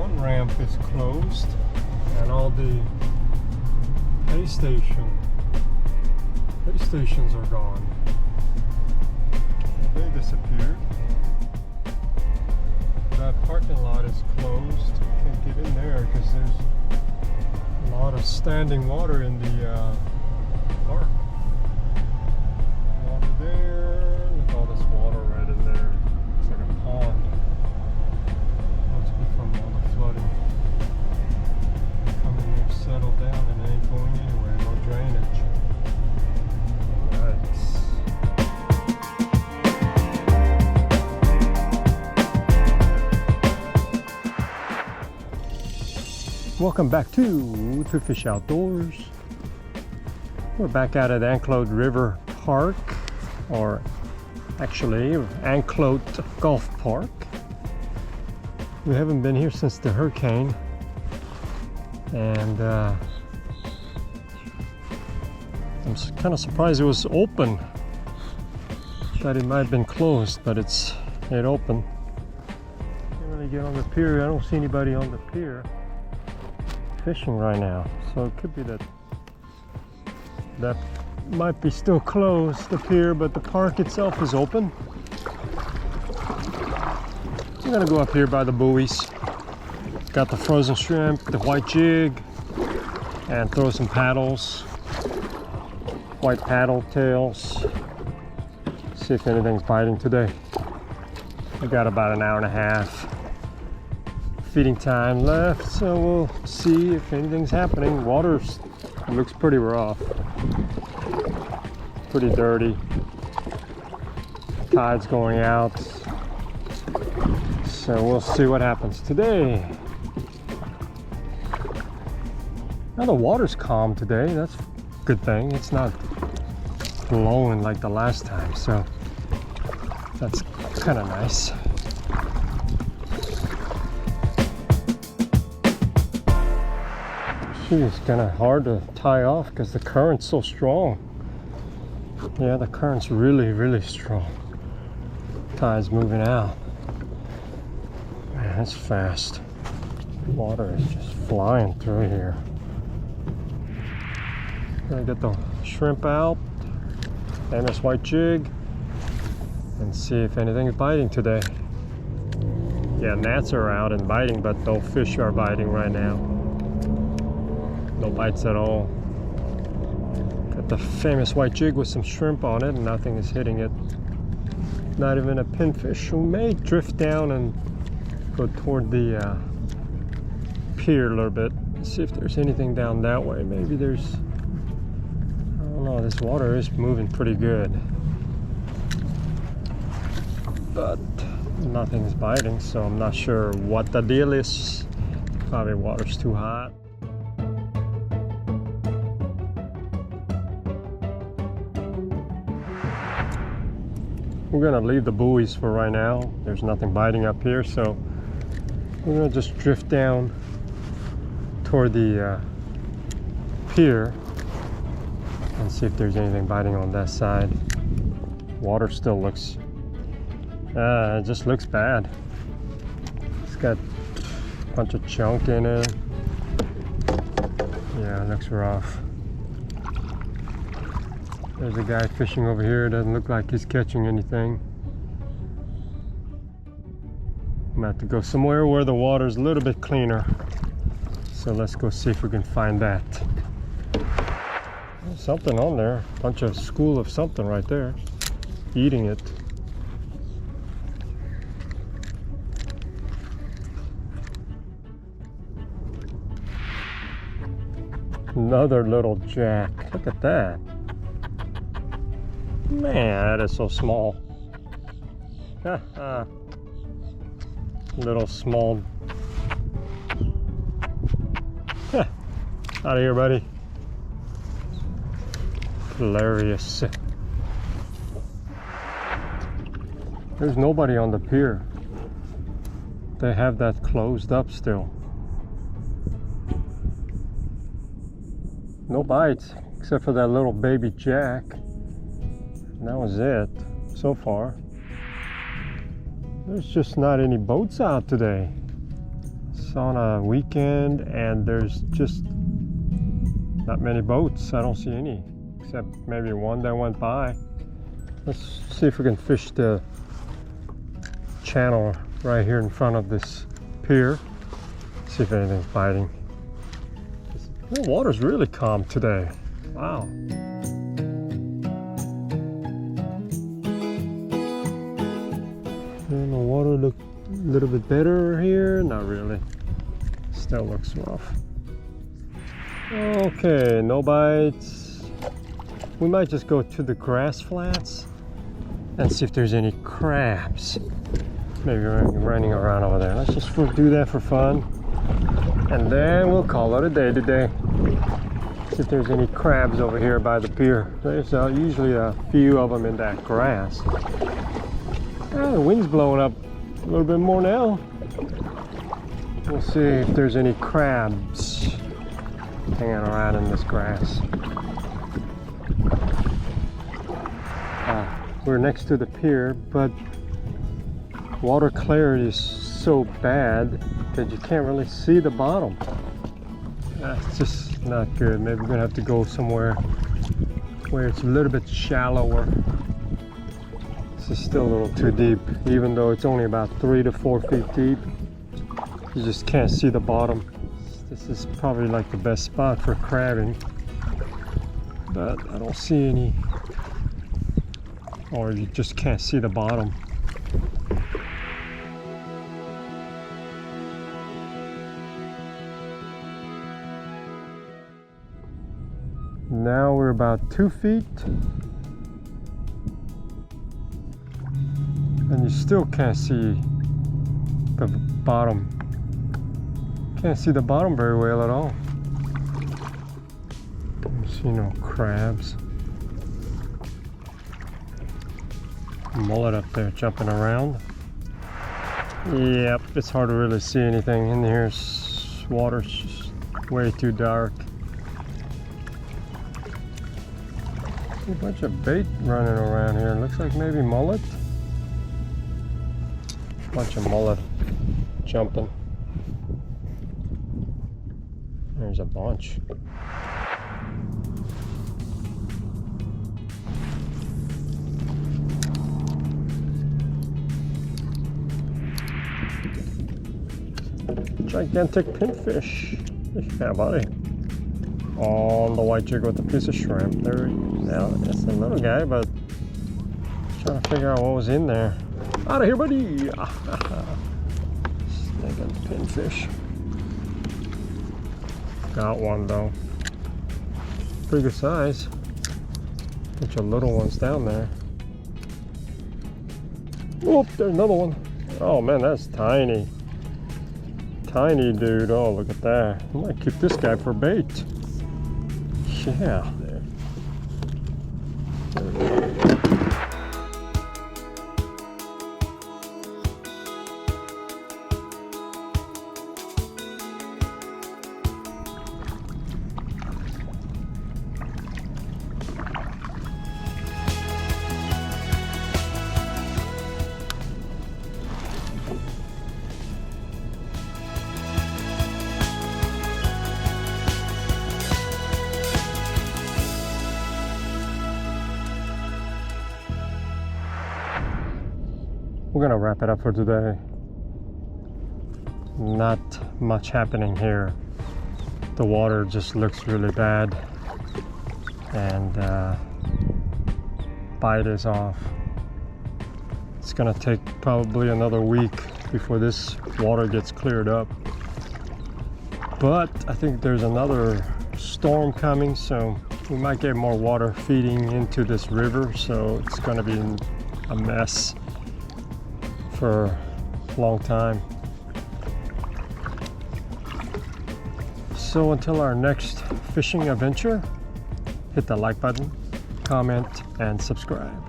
on-ramp is closed and all the pay stations are gone. They disappeared. That parking lot is closed. Can't get in there because there's a lot of standing water in the park. Water there. Look at all this water right in there. It's like a pond. Must be from all the flooding. Come in there, settle down, and it ain't going anywhere. No drainage. Nice. Welcome back to Fish Outdoors. We're back out at Anclote River Park, or actually Anclote Golf Park. We haven't been here since the hurricane, and I'm kind of surprised it was open. Thought it might have been closed, but it opened. Can't really get on the pier. I don't see anybody on the pier fishing right now, so it could be that might be still closed, the pier, but the park itself is open. I'm gonna go up here by the buoys. Got the frozen shrimp, the white jig, and throw some paddles, white paddle tails. See if anything's biting today. We got about an hour and a half feeding time left, so we'll see if anything's happening. Water looks pretty rough, pretty dirty. Tide's going out, so we'll see what happens today. Now the water's calm today. That's a good thing. It's not flowing like the last time, so that's kind of nice. It's kind of hard to tie off because the current's so strong. Yeah, the current's really, really strong. Tide's moving out. Man, it's fast. Water is just flying through here. Gonna get the shrimp out, famous white jig, and see if anything is biting today. Yeah, gnats are out and biting, but no fish are biting right now. No bites at all. Got the famous white jig with some shrimp on it and nothing is hitting it. Not even a pinfish. We may drift down and go toward the pier a little bit. See if there's anything down that way. Maybe there's, I don't know, this water is moving pretty good. But nothing's biting, so I'm not sure what the deal is. Probably water's too hot. We're gonna leave the buoys for right now. There's nothing biting up here, so we're gonna just drift down toward the pier and see if there's anything biting on that side. Water still looks, it just looks bad. It's got a bunch of chunk in it. Yeah, it looks rough. There's a guy fishing over here. Doesn't look like he's catching anything. I'm gonna have to go somewhere where the water's a little bit cleaner. So let's go see if we can find that. There's something on there. A bunch of school of something right there. Eating it. Another little jack. Look at that. Man, that is so small. Little small. Out of here, buddy. Hilarious. There's nobody on the pier. They have that closed up still. No bites, except for that little baby jack. And that was it so far. There's just not any boats out today. It's on a weekend and there's just not many boats. I don't see any, except maybe one that went by. Let's see if we can fish the channel right here in front of this pier. See if anything's biting. The water's really calm today. Wow. And the water looks a little bit better here. Not really. Still looks rough. Okay, no bites. We might just go to the grass flats and see if there's any crabs. Maybe running around over there. Let's just do that for fun. And then we'll call it a day today. See if there's any crabs over here by the pier. There's usually a few of them in that grass. The wind's blowing up a little bit more now. We'll see if there's any crabs hanging around in this grass. We're next to the pier, but water clarity is so bad that you can't really see the bottom. That's just not good. Maybe we're gonna have to go somewhere where it's a little bit shallower. This is still a little too deep, even though it's only about 3 to 4 feet deep. You just can't see the bottom. This is probably like the best spot for crabbing, but I don't see any, or you just can't see the bottom. Now we're about 2 feet and you still can't see the bottom. Can't see the bottom very well at all. See no crabs. Mullet up there jumping around. Yep, it's hard to really see anything in here. Water's just way too dark. A bunch of bait running around here. Looks like maybe mullet. Bunch of mullet jumping. There's a bunch. Gigantic pinfish. Yeah, buddy. On the white jig with a piece of shrimp. There, now it's a little guy, but trying to figure out what was in there. Out of here, buddy! Stinking pinfish. Got one though. Pretty good size. Bunch of little ones down there. Whoop! There's another one. Oh man, that's tiny. Tiny dude. Oh, look at that. I might keep this guy for bait. Yeah. There. We're gonna wrap it up for today. Not much happening here. The water just looks really bad, and bite is off. It's gonna take probably another week before this water gets cleared up. But I think there's another storm coming, so we might get more water feeding into this river, so it's gonna be a mess for a long time. So until our next fishing adventure, hit the like button, comment, and subscribe.